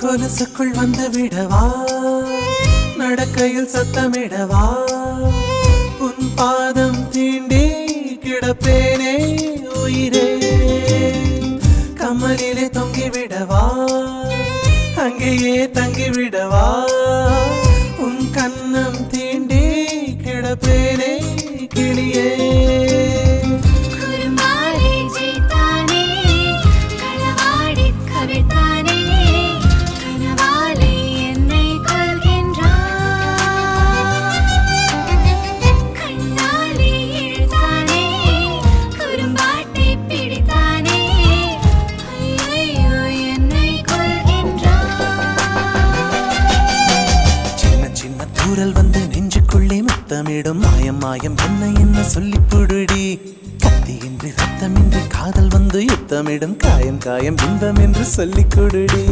கொலுசுக்குள் வந்து விடவா, நடக்கையில் சத்தமிடவா, உன் பாதம் தீண்டி கிடப்பேனே உயிரே. கமலிலே தொங்கிவிடவா, அங்கேயே தங்கிவிடவா, உன் கண்ணம் தீண்டி கிடப்பேனே கிளியே. தூரல் வந்து நெஞ்சுக்குள்ளே முத்தமிடும் மாயம் மாயம் என்ன என்ன சொல்லி புடுடி. கத்தியின்றி ரத்தமின்றி காதல் வந்து யுத்தமிடும் காயம் காயம் இன்பம் என்று சொல்லிக் கொடுடி.